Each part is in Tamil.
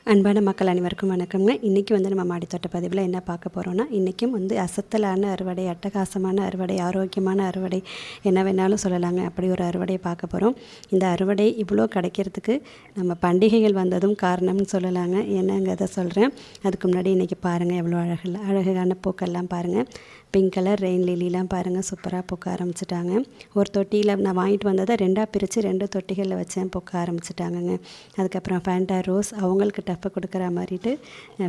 அன்பான மக்கள் அனைவருக்கும் வணக்கம்ங்க. இன்றைக்கி நம்ம மாடித்தோட்ட பதிவில் என்ன பார்க்க போகிறோன்னா, இன்றைக்கும் அசத்தலான அறுவடை, அட்டகாசமான அறுவடை, ஆரோக்கியமான அறுவடை, என்ன வேணாலும் சொல்லலாங்க. அப்படி ஒரு அறுவடையை பார்க்க போகிறோம். இந்த அறுவடை இவ்வளோ கிடைக்கிறதுக்கு நம்ம பண்டிகைகள் வந்ததும் காரணம்னு சொல்லலாங்க. என்னங்கிறத சொல்கிறேன். அதுக்கு முன்னாடி இன்றைக்கி பாருங்கள், எவ்வளோ அழகான பூக்கள்லாம் பாருங்கள். பிங்க் கலர் ரெயின் லிலிலாம் பாருங்கள், சூப்பராக பூக்க ஆரம்பிச்சிட்டாங்க. ஒரு தொட்டியில் நான் வாங்கிட்டு வந்ததை 2ஆக பிரித்து 2 தொட்டிகளில் வச்சேன், பூக்க ஆரம்பிச்சிட்டாங்கங்க. அதுக்கப்புறம் ஃபேண்டா ரோஸ், அவங்களுக்கு டஃப்பை கொடுக்குற மாதிரிட்டு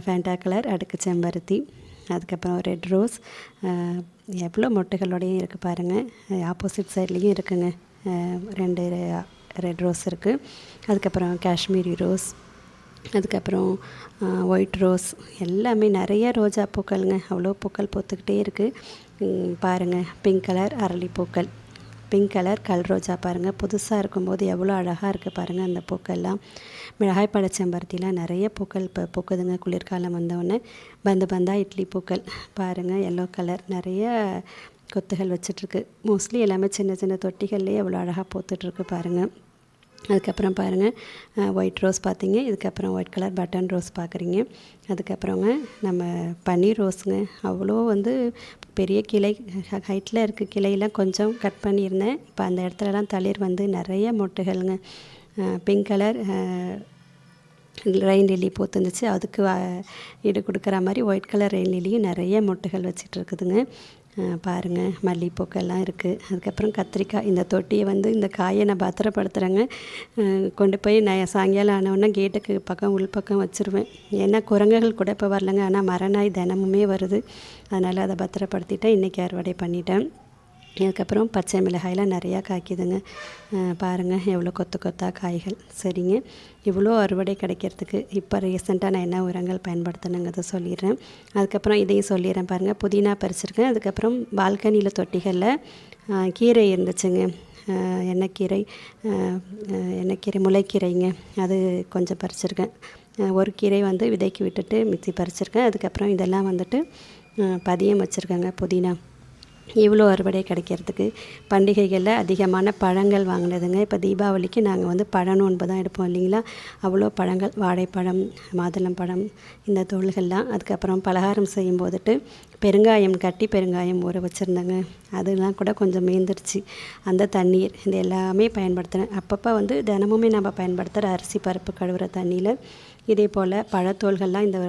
ஃபேண்டா கலர், அடுக்கு செம்பருத்தி, அதுக்கப்புறம் ரெட் ரோஸ், எவ்வளோ மொட்டுகளோடையும் இருக்குது பாருங்கள். ஆப்போசிட் சைட்லேயும் இருக்குங்க, 2 ரெட் ரோஸ் இருக்குது. அதுக்கப்புறம் காஷ்மீரி ரோஸ், அதுக்கப்புறம் ஒயிட் ரோஸ், எல்லாமே நிறைய ரோஜா பூக்கள்ங்க. அவ்வளோ பூக்கள் பூத்துக்கிட்டே இருக்குது பாருங்கள். பிங்க் கலர் அரளிப்பூக்கள், பிங்க் கலர் கல் ரோஜா பாருங்கள், புதுசாக இருக்கும்போது எவ்வளோ அழகாக இருக்குது பாருங்கள். அந்த பூக்கள்லாம் மிளகாய் பழச்செம்பருத்திலாம் நிறைய பூக்கள் இப்போ பூக்குதுங்க. குளிர்காலம் வந்தோடனே பந்தாக இட்லி பூக்கள் பாருங்கள், எல்லோ கலர் நிறைய கொத்துகள் வச்சிட்ருக்கு. மோஸ்ட்லி எல்லாமே சின்ன சின்ன தொட்டிகள்லேயே எவ்வளோ அழகாக பூத்துட்ருக்கு பாருங்கள். அதுக்கப்புறம் பாருங்கள், ஒயிட் ரோஸ் பார்த்தீங்க. இதுக்கப்புறம் ஒயிட் கலர் பட்டன் ரோஸ் பார்க்குறீங்க. அதுக்கப்புறங்க நம்ம பன்னீர் ரோஸுங்க. அவ்வளோ பெரிய கிளை ஹைட்டில் இருக்குது. கிளையெல்லாம் கொஞ்சம் கட் பண்ணியிருந்தேன். இப்போ அந்த இடத்துலலாம் தளிர் நிறைய மொட்டுகள்ங்க. பிங்க் கலர் ரெயின் லில்லி பூத்துருந்துச்சு. அதுக்கு ஈடு கொடுக்குற மாதிரி ஒயிட் கலர் ரெயின் லில்லியும் நிறைய மொட்டுகள் வச்சிட்டு இருக்குதுங்க. பாருங்கள், மல்லிகைப்பூக்கள்லாம் இருக்குது. அதுக்கப்புறம் கத்திரிக்காய். இந்த தொட்டியை இந்த காயை நான் பத்திரப்படுத்துகிறேங்க. கொண்டு போய் நான் சாயங்காலம் ஆனவுடனே கேட்டுக்கு பக்கம் உள்பக்கம் வச்சுருவேன். ஏன்னா குரங்குகள் கூட இப்போ வரலங்க, ஆனால் மரநாய் தினமுமே வருது. அதனால் அதை பத்திரப்படுத்திட்டேன். இன்றைக்கி அறுவடை பண்ணிட்டேன். அதுக்கப்புறம் பச்சை மிளகாயெலாம் நிறையா காய்க்குதுங்க. பாருங்கள், எவ்வளோ கொத்து கொத்தாக காய்கள். சரிங்க, இவ்வளோ அறுவடை கிடைக்கிறதுக்கு இப்போ ரீசெண்டாக நான் என்ன உரங்கள் பயன்படுத்தணுங்கிறத சொல்லிடுறேன். அதுக்கப்புறம் இதையும் சொல்லிடுறேன் பாருங்கள். புதினா பறிச்சிருக்கேன். அதுக்கப்புறம் பால்கனியில் தொட்டிகளில் கீரை இருந்துச்சுங்க. எண்ணெய்க்கீரை முளைக்கீரைங்க, அது கொஞ்சம் பறிச்சிருக்கேன். ஒரு கீரை விதைக்கு விட்டுட்டு மிக்சி பறிச்சிருக்கேன். அதுக்கப்புறம் இதெல்லாம் பதியம் வச்சுருக்கேங்க, புதினா. இவ்வளோ அறுவடை கிடைக்கிறதுக்கு பண்டிகைகளில் அதிகமான பழங்கள் வாங்கினதுங்க. இப்போ தீபாவளிக்கு நாங்கள் பழ நோன்பு தான் எடுப்போம் இல்லைங்களா. அவ்வளோ பழங்கள், வாழைப்பழம், மாதுளம்பழம், இந்த தோள்கள்லாம். அதுக்கப்புறம் பலகாரம் செய்யும் போதுட்டு பெருங்காயம், கட்டி பெருங்காயம் ஊற வச்சுருந்தேங்க. அதெல்லாம் கூட கொஞ்சம் மீந்துருச்சு. அந்த தண்ணீர் இது எல்லாமே பயன்படுத்தினேன். அப்பப்போ தினமுமே நம்ம பயன்படுத்துகிற அரிசி பருப்பு கழுவுற தண்ணியில் இதே போல் பழத்தோள்கள்லாம் இந்த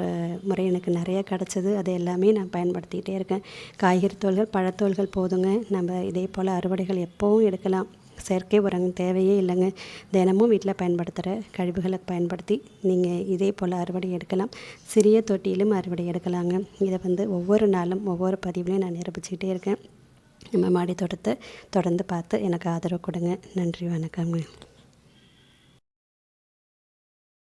முறை எனக்கு நிறைய கிடச்சிது. அது எல்லாமே நான் பயன்படுத்திகிட்டே இருக்கேன். காய்கறி தோள்கள், பழத்தோள்கள் போதுங்க. நம்ம இதே போல் அறுவடைகள் எப்போவும் எடுக்கலாம். செயற்கை உரங்கள் தேவையே இல்லைங்க. தினமும் வீட்டில் பயன்படுத்துகிற கழிவுகளை பயன்படுத்தி நீங்கள் இதே போல் அறுவடை எடுக்கலாம். சிறிய தொட்டியிலும் அறுவடை எடுக்கலாங்க. இதை ஒவ்வொரு நாளும் ஒவ்வொரு பதிவுலையும் நான் நிரூபிச்சுக்கிட்டே இருக்கேன். நம்ம மாடி தோட்டத்தை தொடர்ந்து பார்த்து எனக்கு ஆதரவு கொடுங்க. நன்றி, வணக்கங்க.